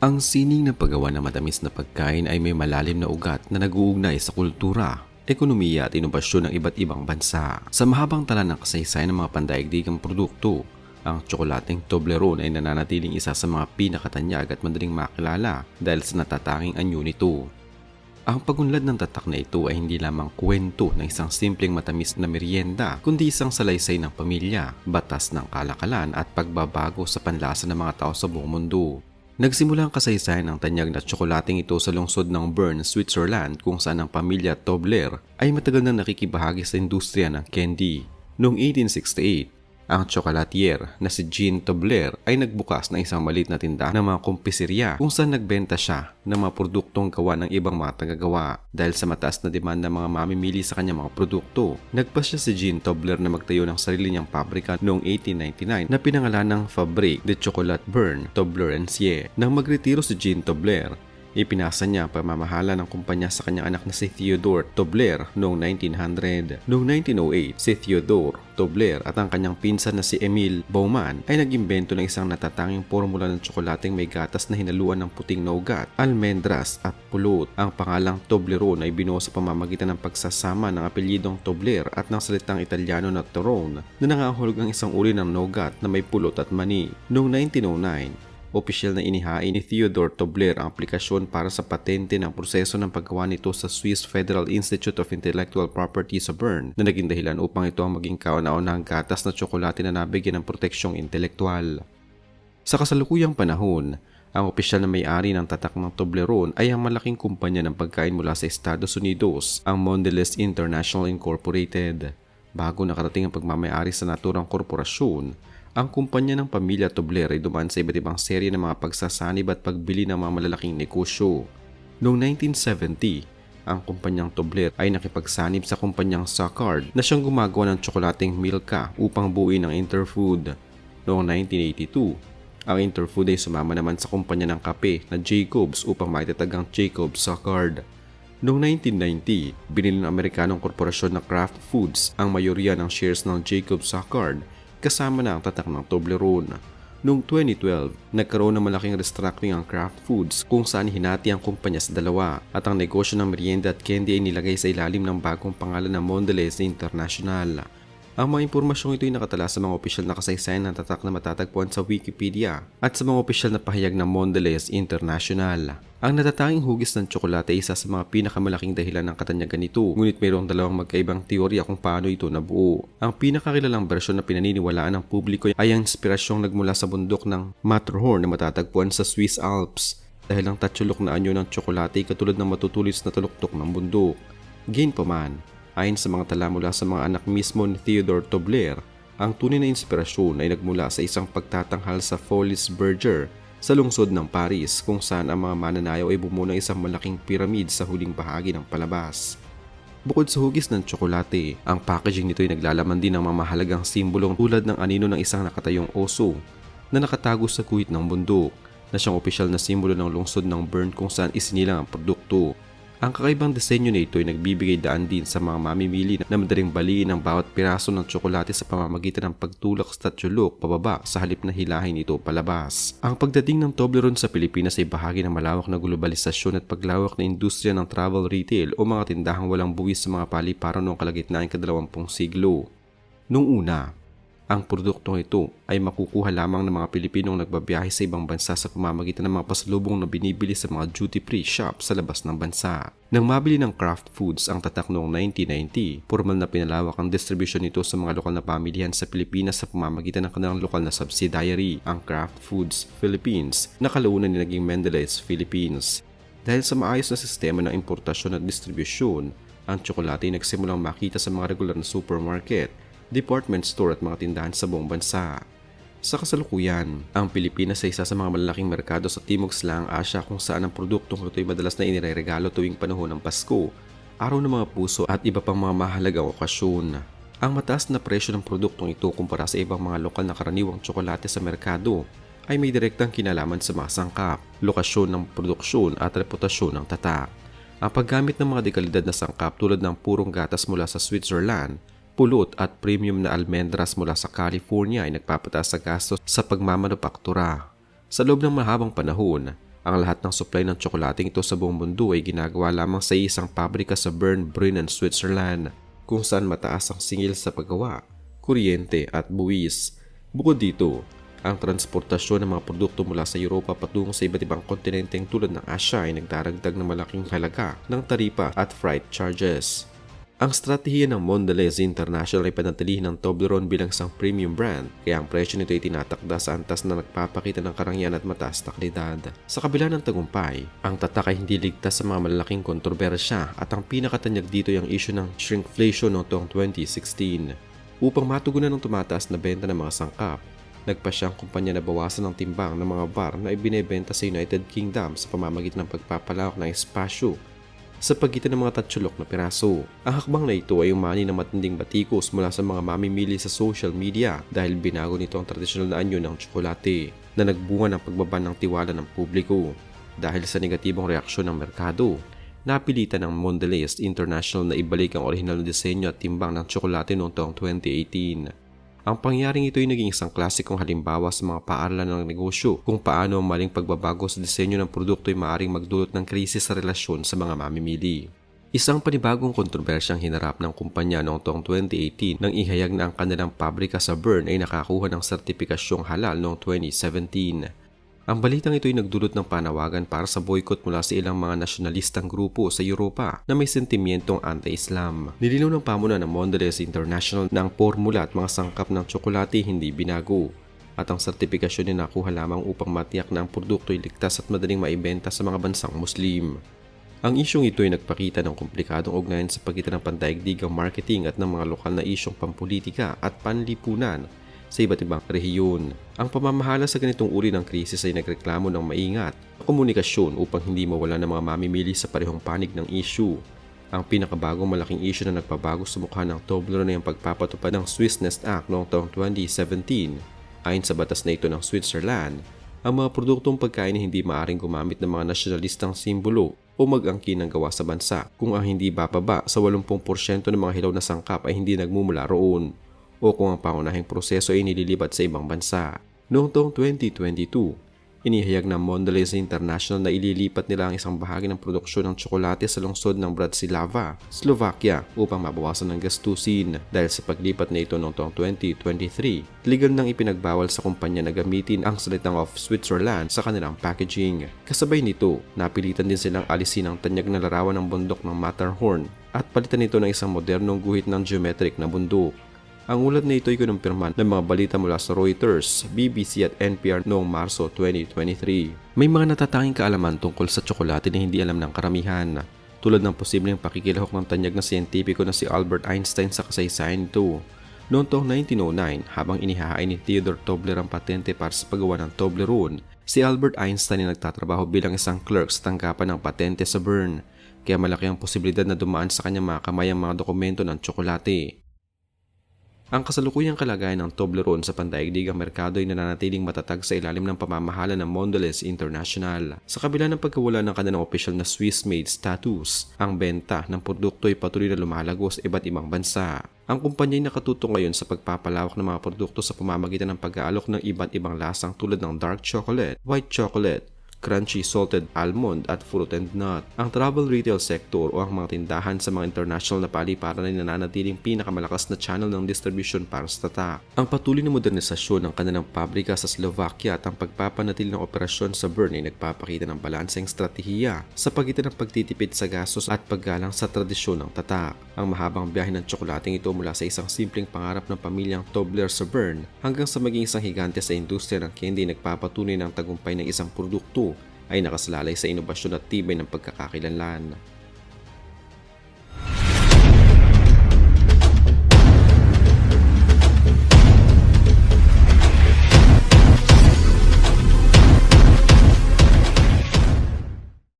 Ang sining na paggawa ng matamis na pagkain ay may malalim na ugat na nag-uugnay sa kultura, ekonomiya at inovasyon ng iba't ibang bansa. Sa mahabang tala ng kasaysayan ng mga pandaigdigang produkto, ang tsokolateng Toblerone ay nananatiling isa sa mga pinakatanyag at madaling makilala dahil sa natatanging anyo nito. Ang pagunlad ng tatak na ito ay hindi lamang kwento ng isang simpleng matamis na merienda, kundi isang salaysay ng pamilya, batas ng kalakalan at pagbabago sa panlasa ng mga tao sa buong mundo. Nagsimula ang kasaysayan ng tanyag na tsokolating ito sa lungsod ng Bern, Switzerland, kung saan ang pamilya Tobler ay matagal na nakikibahagi sa industriya ng candy. Noong 1868, ang tsokolatier na si Jean Tobler ay nagbukas ng isang maliit na tindahan ng mga kumpisirya kung saan nagbenta siya ng mga produktong gawa ng ibang mga tagagawa. Dahil sa mataas na demand ng mga mamimili sa kanyang mga produkto, nagpas siya si Jean Tobler na magtayo ng sarili niyang pabrika noong 1899 na pinangalan ng Fabrique de Chocolat Bern Tobler & Sie. Nang magretiro si Jean Tobler, ipinasa niya ang pamamahala ng kumpanya sa kanyang anak na si Theodore Tobler noong 1900. Noong 1908, si Theodore Tobler at ang kanyang pinsan na si Emile Baumann ay nag-imbento ng isang natatanging formula ng tsokolating may gatas na hinaluan ng puting nougat, almendras at pulot. Ang pangalang Toblerone ay binuo sa pamamagitan ng pagsasama ng apelyidong Tobler at ng salitang Italyano na Torone na nangangahulugang isang uri ng nougat na may pulot at mani. Noong 1909, opisyal na inihain ni Theodore Tobler ang aplikasyon para sa patente ng proseso ng paggawa nito sa Swiss Federal Institute of Intellectual Property sa Bern na naging dahilan upang ito ang maging kauna-unahang gatas na tsokolate na nabigyan ng proteksyong intelektual. Sa kasalukuyang panahon, ang opisyal na may-ari ng tatak ng Toblerone ay ang malaking kumpanya ng pagkain mula sa Estados Unidos, ang Mondelez International Incorporated. Bago nakarating ang pagmamay-ari sa naturang korporasyon, ang kumpanya ng pamilya Tobler ay dumaan sa iba't ibang serye ng mga pagsasanib at pagbili ng mga malalaking negosyo. Noong 1970, ang kumpanyang Tobler ay nakipagsanib sa kumpanyang Saccard na siyang gumagawa ng tsokolating Milka upang buuin ang Interfood. Noong 1982, ang Interfood ay sumama naman sa kumpanya ng kape na Jacobs upang maitatag ang Jacobs Saccard. Noong 1990, binili ng Amerikanong korporasyon na Kraft Foods ang mayoriya ng shares ng Jacobs Saccard kasama na ang tatak ng Toblerone. Noong 2012, nagkaroon ng malaking restructuring ang Kraft Foods kung saan hinati ang kumpanya sa dalawa at ang negosyo ng merienda at candy ay nilagay sa ilalim ng bagong pangalan na Mondelez International. Ang mga impormasyong ito ay nakatala sa mga opisyal na kasaysayan ng tatak na matatagpuan sa Wikipedia at sa mga opisyal na pahayag ng Mondelez International. Ang natatanging hugis ng tsokolate ay isa sa mga pinakamalaking dahilan ng katanyagan nito, ngunit mayroong dalawang magkaibang teorya kung paano ito nabuo. Ang pinakakilalang bersyon na pinaniniwalaan ng publiko ay ang inspirasyong nagmula sa bundok ng Matterhorn na matatagpuan sa Swiss Alps dahil ang tatsulok na anyo ng tsokolate ay katulad ng matutulis na taluktok ng bundok. Gayunpaman, ayon sa mga tala mula sa mga anak mismo ni Theodore Tobler, ang tunay na inspirasyon ay nagmula sa isang pagtatanghal sa Folies Berger sa lungsod ng Paris kung saan ang mga mananayaw ay bumuo ng isang malaking piramid sa huling bahagi ng palabas. Bukod sa hugis ng tsokolate, ang packaging nito ay naglalaman din ng mga mahalagang simbolong tulad ng anino ng isang nakatayong oso na nakatago sa guhit ng bundok na siyang opisyal na simbolo ng lungsod ng Bern kung saan isinilang ang produkto. Ang kakaibang disenyo na ito ay nagbibigay daan din sa mga mamimili na madaling baliin ang bawat piraso ng tsokolate sa pamamagitan ng pagtulak sa tatsulok pababa sa halip na hilahin ito palabas. Ang pagdating ng Toblerone sa Pilipinas ay bahagi ng malawak na globalisasyon at paglawak na industriya ng travel retail o mga tindahang walang buwis sa mga paliparan noong kalagitnaan ika-20 siglo. Noong una, ang produktong ito ay makukuha lamang ng mga Pilipinong nagbabiyahe sa ibang bansa sa pamamagitan ng mga pasalubong na binibili sa mga duty-free shop sa labas ng bansa. Nang mabili ng Kraft Foods ang tatak noong 1990, formal na pinalawak ang distribution nito sa mga lokal na pamilihan sa Pilipinas sa pamamagitan ng kanilang lokal na subsidiary, ang Kraft Foods Philippines, na kalaunan ni naging Mondelez Philippines. Dahil sa maayos na sistema ng importasyon at distribusyon, ang tsokolate ay nagsimulang makita sa mga regular na supermarket, department store at mga tindahan sa buong bansa. Sa kasalukuyan, ang Pilipinas ay isa sa mga malalaking merkado sa Timog Silangang Asya kung saan ang produktong ito ay madalas na inireregalo tuwing panahon ng Pasko, Araw ng mga Puso at iba pang mga mahalagang okasyon. Ang mataas na presyo ng produktong ito kumpara sa ibang mga lokal na karaniwang tsokolate sa merkado ay may direktang kinalaman sa mga sangkap, lokasyon ng produksyon at reputasyon ng tatak. Ang paggamit ng mga dekalidad na sangkap tulad ng purong gatas mula sa Switzerland, pulot at premium na almendras mula sa California ay nagpapataas sa gastos sa pagmamanupaktura. Sa loob ng mahabang panahon, Ang lahat ng supply ng tsokolating ito sa buong mundo ay ginagawa lamang sa isang pabrika sa Bern, Brennen, Switzerland, kung saan mataas ang singil sa paggawa, kuryente at buwis. Bukod dito, ang transportasyon ng mga produkto mula sa Europa patungo sa iba't ibang kontinenteng tulad ng Asya ay nagdaragdag ng malaking halaga ng taripa at freight charges. Ang strategiya ng Mondelez International ay panatilihin ng Toblerone bilang isang premium brand, kaya ang presyo nito ay tinatakda sa antas na nagpapakita ng karangyaan at mataas na kalidad. Sa kabila ng tagumpay, ang tatak ay hindi ligtas sa mga malalaking kontrobersya at ang pinakatanyag dito ay ang issue ng shrinkflation noong 2016. Upang matugunan ng tumataas na benta ng mga sangkap, nagpa siyang kumpanya na bawasan ng timbang ng mga bar na ibinebenta sa United Kingdom sa pamamagitan ng pagpapalawak ng espasyo sa pagitan ng mga tatsulok na piraso. Ang hakbang na ito ay umani ng matinding batikos mula sa mga mamimili sa social media dahil binago nito ang tradisyonal na anyo ng tsokolate na nagbunga ng pagbaba ng tiwala ng publiko. Dahil sa negatibong reaksyon ng merkado, napilitan ng Mondelez International na ibalik ang orihinal na disenyo at timbang ng tsokolate noong taong 2018. Ang pangyaring ito ay naging isang klasikong halimbawa sa mga paaralan ng negosyo kung paano ang maling pagbabago sa disenyo ng produkto ay maaaring magdulot ng krisis sa relasyon sa mga mamimili. Isang panibagong kontrobersyang hinarap ng kumpanya noong taong 2018 nang ihayag na ang kanilang pabrika sa Bern ay nakakuha ng sertipikasyong halal noong 2017. Ang balitang ito ay nagdulot ng panawagan para sa boycott mula sa ilang mga nasyonalistang grupo sa Europa na may sentimentong anti-Islam. Nilinaw ng pamunuan ng Mondelez International na ang formula at mga sangkap ng tsokolate hindi binago at ang sertipikasyon ay nakuha lamang upang matiyak na ang produkto ay ligtas at madaling maibenta sa mga bansang Muslim. Ang isyong ito ay nagpakita ng komplikadong ugnayan sa pagitan ng pandaigdigang marketing at ng mga lokal na isyong pampolitika at panlipunan sa iba't ibang rehiyon. Ang pamamahala sa ganitong uri ng krisis ay nagreklamo ng maingat na komunikasyon upang hindi mawala ng mga mamimili sa parehong panig ng issue. Ang pinakabagong malaking issue na nagpabago sa mukha ng Toblerone ay ang pagpapatupad ng Swissness Act noong taong 2017. Ayon sa batas na ito ng Switzerland, ang mga produktong pagkain ay hindi maaaring gumamit ng mga nasyonalistang simbolo o mag-angkin ng gawa sa bansa kung ang hindi bababa sa 80% ng mga hilaw na sangkap ay hindi nagmumula roon, o kung ang pangunahing proseso ay nililipat sa ibang bansa. Noong taong 2022, inihayag ng Mondelez International na ililipat nila ang isang bahagi ng produksyon ng tsokolate sa lungsod ng Bratislava, Slovakia upang mabawasan ng gastusin. Dahil sa paglipat na ito noong taong 2023, legal nang ipinagbawal sa kumpanya na gamitin ang salitang of Switzerland sa kanilang packaging. Kasabay nito, napilitan din silang alisin ang tanyag na larawan ng bundok ng Matterhorn at palitan ito ng isang modernong guhit ng geometric na bundok. Ang ulat na ito ay kinumpirma ng mga balita mula sa Reuters, BBC at NPR noong Marso 2023. May mga natatanging kaalaman tungkol sa tsokolate na hindi alam ng karamihan, tulad ng posibleng pakikilahok ng tanyag na siyentipiko na si Albert Einstein sa kasaysayan nito. Noong taong 1909, habang inihahain ni Theodor Tobler ang patente para sa paggawa ng Toblerone, si Albert Einstein ay nagtatrabaho bilang isang clerk sa tanggapan ng patente sa Bern, kaya malaki ang posibilidad na dumaan sa kanyang mga kamay ang mga dokumento ng tsokolate. Ang kasalukuyang kalagayan ng Toblerone sa pandaigdigang merkado ay nananatiling matatag sa ilalim ng pamamahala ng Mondelez International. Sa kabila ng pagkawala ng kanilang opisyal na Swiss-made status, ang benta ng produkto ay patuloy na lumalago sa iba't ibang bansa. Ang kumpanya ay nakatuto ngayon sa pagpapalawak ng mga produkto sa pamamagitan ng pag-aalok ng iba't ibang lasang tulad ng dark chocolate, white chocolate, crunchy salted almond at fruit and nut. Ang travel retail sector o ang mga tindahan sa mga international na paliparan ay nananatiling pinakamalakas na channel ng distribution para sa tatak. Ang patuloy na modernisasyon ng kanilang pabrika sa Slovakia at ang pagpapanatili ng operasyon sa Bern ay nagpapakita ng balanseng strategiya sa pagitan ng pagtitipid sa gastos at paggalang sa tradisyon ng tatak. Ang mahabang biyahe ng tsokolating ito mula sa isang simpleng pangarap ng pamilyang Tobler sa Bern hanggang sa maging isang higante sa industriya ng candy ay nagpapatunay ng tagumpay ng isang produkto ay nakasalalay sa inobasyon at tibay ng pagkakakilanlan.